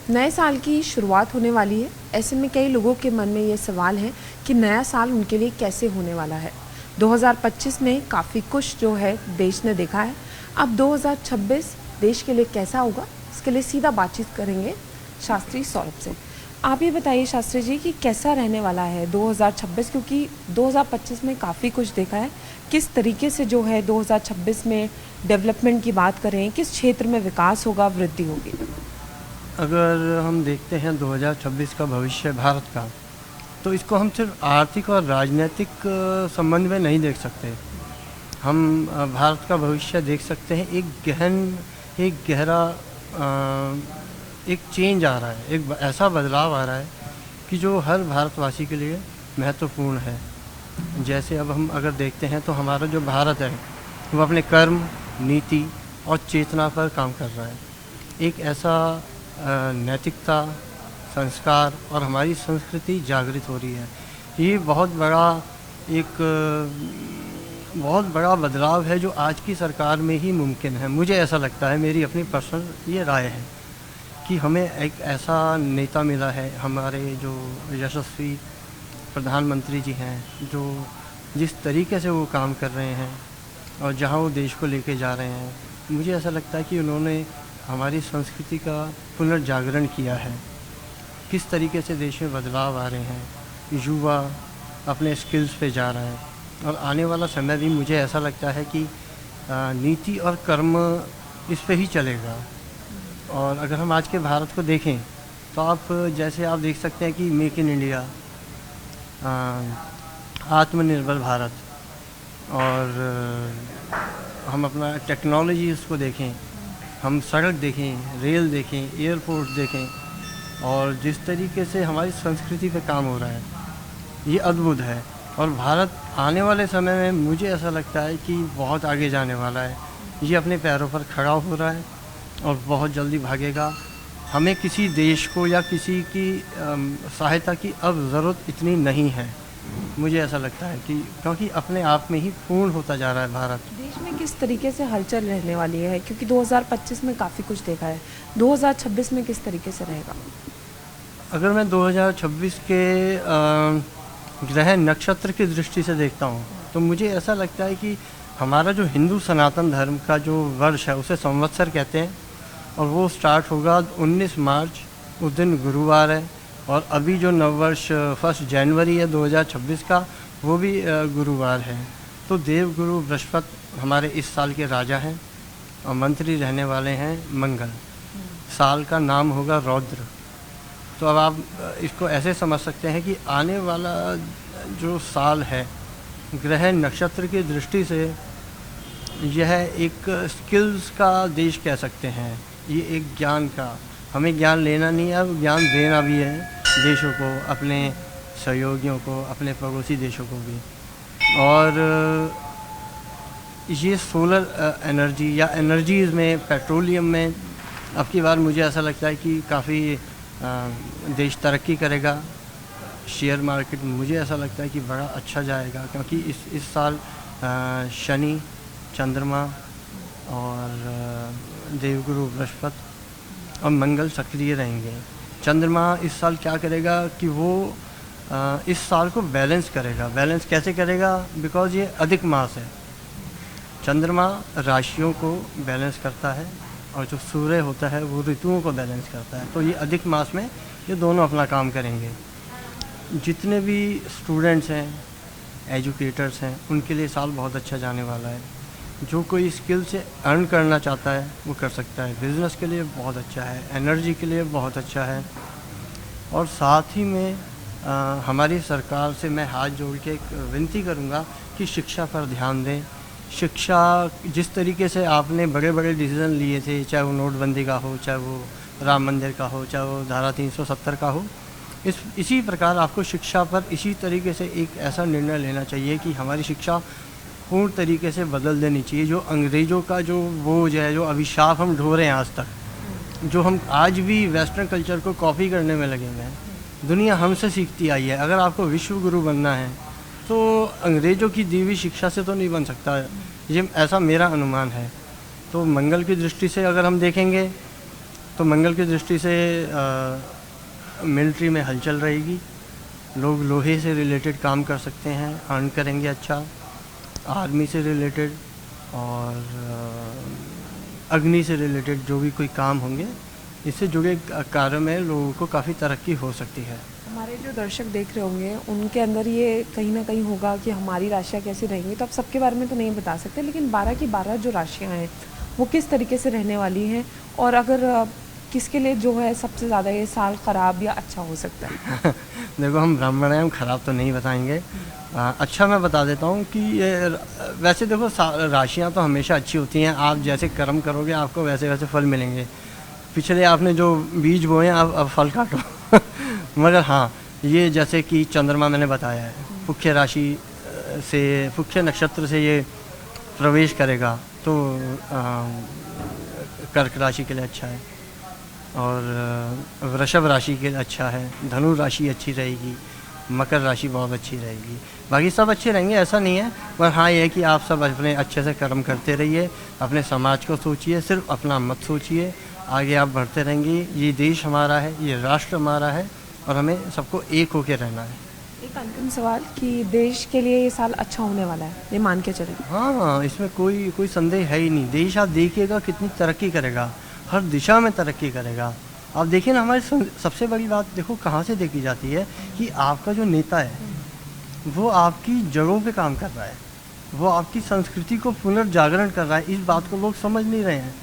नए साल की शुरुआत होने वाली है। ऐसे में कई लोगों के मन में ये सवाल है कि नया साल उनके लिए कैसे होने वाला है। 2025 में काफ़ी कुछ जो है देश ने देखा है। अब 2026 देश के लिए कैसा होगा, इसके लिए सीधा बातचीत करेंगे शास्त्री सौरभ से। आप ये बताइए शास्त्री जी कि कैसा रहने वाला है 2026, क्योंकि 2025 में काफ़ी कुछ देखा है। किस तरीके से जो है 2026 में डेवलपमेंट की बात करें, किस क्षेत्र में विकास होगा, वृद्धि होगी? अगर हम देखते हैं 2026 का भविष्य भारत का, तो इसको हम सिर्फ आर्थिक और राजनीतिक संबंध में नहीं देख सकते। हम भारत का भविष्य देख सकते हैं, एक गहरा एक चेंज आ रहा है, एक ऐसा बदलाव आ रहा है कि जो हर भारतवासी के लिए महत्वपूर्ण है। जैसे अब हम अगर देखते हैं तो हमारा जो भारत है वो अपने कर्म, नीति और चेतना पर काम कर रहा है। एक ऐसा नैतिकता, संस्कार और हमारी संस्कृति जागृत हो रही है। ये बहुत बड़ा बदलाव है जो आज की सरकार में ही मुमकिन है। मुझे ऐसा लगता है, मेरी अपनी पर्सनल ये राय है कि हमें एक ऐसा नेता मिला है, हमारे जो यशस्वी प्रधानमंत्री जी हैं, जो जिस तरीके से वो काम कर रहे हैं और जहाँ वो देश को लेके जा रहे हैं, मुझे ऐसा लगता है कि उन्होंने हमारी संस्कृति का पुनर्जागरण किया है। किस तरीके से देश में बदलाव आ रहे हैं, युवा अपने स्किल्स पे जा रहा है और आने वाला समय भी मुझे ऐसा लगता है कि नीति और कर्म इस पे ही चलेगा। और अगर हम आज के भारत को देखें तो आप देख सकते हैं कि मेक इन इंडिया, आत्मनिर्भर भारत, और हम अपना टेक्नोलॉजी उसको देखें, हम सड़क देखें, रेल देखें, एयरपोर्ट देखें, और जिस तरीके से हमारी संस्कृति पे काम हो रहा है, ये अद्भुत है। और भारत आने वाले समय में मुझे ऐसा लगता है कि बहुत आगे जाने वाला है। ये अपने पैरों पर खड़ा हो रहा है और बहुत जल्दी भागेगा। हमें किसी देश को या किसी की सहायता की अब ज़रूरत इतनी नहीं है, मुझे ऐसा लगता है कि क्योंकि अपने आप में ही पूर्ण होता जा रहा है भारत। देश में किस तरीके से हलचल रहने वाली है, क्योंकि 2025 में काफ़ी कुछ देखा है, 2026 में किस तरीके से रहेगा? अगर मैं 2026 के ग्रह नक्षत्र की दृष्टि से देखता हूँ तो मुझे ऐसा लगता है कि हमारा जो हिंदू सनातन धर्म का जो वर्ष है उसे संवत्सर कहते हैं, और वो स्टार्ट होगा 19 मार्च, उस दिन गुरुवार है। और अभी जो नववर्ष 1 जनवरी है 2026 का, वो भी गुरुवार है। तो देवगुरु बृहस्पति हमारे इस साल के राजा हैं और मंत्री रहने वाले हैं मंगल। साल का नाम होगा रौद्र। तो अब आप इसको ऐसे समझ सकते हैं कि आने वाला जो साल है ग्रह नक्षत्र की दृष्टि से यह एक स्किल्स का देश कह सकते हैं। ये एक ज्ञान का, हमें ज्ञान लेना नहीं है, अब ज्ञान देना भी है देशों को, अपने सहयोगियों को, अपने पड़ोसी देशों को भी। और ये सोलर एनर्जी या एनर्जीज़ में, पेट्रोलियम में अब की बार मुझे ऐसा लगता है कि काफ़ी देश तरक्की करेगा। शेयर मार्केट में मुझे ऐसा लगता है कि बड़ा अच्छा जाएगा, क्योंकि इस साल शनि, चंद्रमा और देवगुरु बृहस्पति और मंगल सक्रिय रहेंगे। चंद्रमा इस साल क्या करेगा कि वो इस साल को बैलेंस करेगा। बैलेंस कैसे करेगा? बिकॉज़ ये अधिक मास है। चंद्रमा राशियों को बैलेंस करता है और जो सूर्य होता है वो ऋतुओं को बैलेंस करता है। तो ये अधिक मास में ये दोनों अपना काम करेंगे। जितने भी स्टूडेंट्स हैं, एजुकेटर्स हैं, उनके लिए साल बहुत अच्छा जाने वाला है। जो कोई स्किल से अर्न करना चाहता है वो कर सकता है। बिज़नेस के लिए बहुत अच्छा है, एनर्जी के लिए बहुत अच्छा है। और साथ ही में हमारी सरकार से मैं हाथ जोड़ के एक विनती करूँगा कि शिक्षा पर ध्यान दें। शिक्षा, जिस तरीके से आपने बड़े बड़े डिसीज़न लिए थे, चाहे वो नोटबंदी का हो, चाहे वो राम मंदिर का हो, चाहे वो धारा 370 का हो, इसी प्रकार आपको शिक्षा पर इसी तरीके से एक ऐसा निर्णय लेना चाहिए कि हमारी शिक्षा पूर्ण तरीके से बदल देनी चाहिए। जो अंग्रेज़ों का जो बोझ है, जो अभिशाप हम ढो रहे हैं आज तक, जो हम आज भी वेस्टर्न कल्चर को कॉपी करने में लगे हुए हैं, दुनिया हमसे सीखती आई है। अगर आपको विश्व गुरु बनना है तो अंग्रेज़ों की दी हुई शिक्षा से तो नहीं बन सकता, ये ऐसा मेरा अनुमान है। तो मंगल की दृष्टि से अगर हम देखेंगे तो मंगल की दृष्टि से मिलिट्री में हलचल रहेगी, लोग लोहे से रिलेटेड काम कर सकते हैं, अर्न करेंगे अच्छा, आर्मी से रिलेटेड और अग्नि से रिलेटेड जो भी कोई काम होंगे, इससे जुड़े कार्य में लोगों को काफ़ी तरक्की हो सकती है। हमारे जो दर्शक देख रहे होंगे उनके अंदर ये कहीं ना कहीं होगा कि हमारी राशियाँ कैसी रहेंगी, तो आप सबके बारे में तो नहीं बता सकते, लेकिन 12 की 12 जो राशियाँ हैं वो किस तरीके से रहने वाली हैं, और अगर किसके लिए जो है सबसे ज़्यादा ये साल ख़राब या अच्छा हो सकता है? देखो, हम ब्राह्मण हैं, हम ख़राब तो नहीं बताएंगे। अच्छा मैं बता देता हूँ कि ये वैसे देखो राशियाँ तो हमेशा अच्छी होती हैं, आप जैसे कर्म करोगे आपको वैसे वैसे फल मिलेंगे। पिछले आपने जो बीज बोए हैं अब फल काटो मगर हाँ, ये जैसे कि चंद्रमा मैंने बताया है, पुख्य राशि से, पुख्य नक्षत्र से ये प्रवेश करेगा तो कर्क राशि के लिए अच्छा है, और वृषभ राशि के लिए अच्छा है, धनु राशि अच्छी रहेगी, मकर राशि बहुत अच्छी रहेगी, बाकी सब अच्छे रहेंगे, ऐसा नहीं है। पर हाँ, ये है कि आप सब अपने अच्छे से कर्म करते रहिए, अपने समाज को सोचिए, सिर्फ अपना मत सोचिए, आगे आप बढ़ते रहेंगे। ये देश हमारा है, ये राष्ट्र हमारा है, और हमें सबको एक होकर रहना है। एक अंतिम सवाल कि देश के लिए ये साल अच्छा होने वाला है, ये मान के चलें? हाँ, इसमें कोई संदेह है ही नहीं। देश आप देखिएगा कितनी तरक्की करेगा, हर दिशा में तरक्की करेगा। आप देखिए ना, हमारी सबसे बड़ी बात देखो कहाँ से देखी जाती है कि आपका जो नेता है वो आपकी जड़ों पे काम कर रहा है, वो आपकी संस्कृति को पुनर्जागरण कर रहा है। इस बात को लोग समझ नहीं रहे हैं।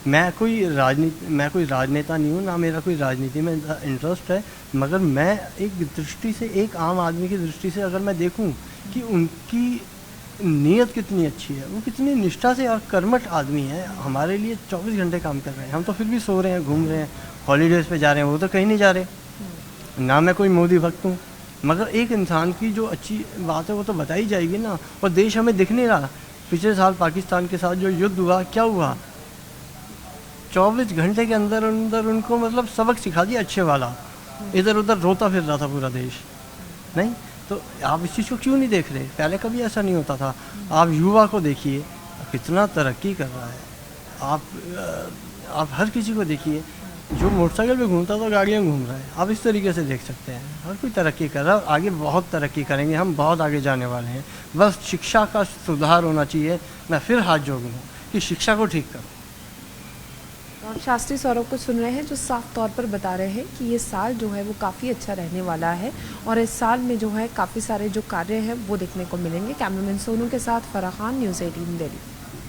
मैं कोई राजनेता नहीं हूँ, ना मेरा कोई राजनीति में इंटरेस्ट है, मगर मैं एक दृष्टि से, एक आम आदमी की दृष्टि से अगर मैं देखूँ कि उनकी नीयत कितनी अच्छी है, वो कितनी निष्ठा से और कर्मठ आदमी है, हमारे लिए 24 घंटे काम कर रहे हैं। हम तो फिर भी सो रहे हैं, घूम रहे हैं, हॉलीडेज़ पे जा रहे हैं, वो तो कहीं नहीं जा रहे। ना मैं कोई मोदी भक्त हूँ, मगर एक इंसान की जो अच्छी बात है वो तो बताई जाएगी ना। और देश हमें दिख नहीं रहा। पिछले साल पाकिस्तान के साथ जो युद्ध हुआ, क्या हुआ, 24 घंटे के अंदर अंदर उनको मतलब सबक सिखा दिया अच्छे वाला। इधर उधर रोता फिर रहा था पूरा देश। नहीं तो आप इस चीज़ को क्यों नहीं देख रहे? पहले कभी ऐसा नहीं होता था। आप युवा को देखिए कितना तरक्की कर रहा है। आप हर किसी को देखिए, जो मोटरसाइकिल पे घूमता था गाड़ियाँ घूम रहा है। आप इस तरीके से देख सकते हैं, हर कोई तरक्की कर रहा है। आगे बहुत तरक्की करेंगे, हम बहुत आगे जाने वाले हैं। बस शिक्षा का सुधार होना चाहिए। मैं फिर हाथ जोड़ूँ कि शिक्षा को ठीक करो। और शास्त्री सौरभ को सुन रहे हैं जो साफ तौर पर बता रहे हैं कि ये साल जो है वो काफ़ी अच्छा रहने वाला है, और इस साल में जो है काफ़ी सारे जो कार्य हैं वो देखने को मिलेंगे। कैमरामैन सोनू के साथ फराह खान, न्यूज़ 18 दिल्ली।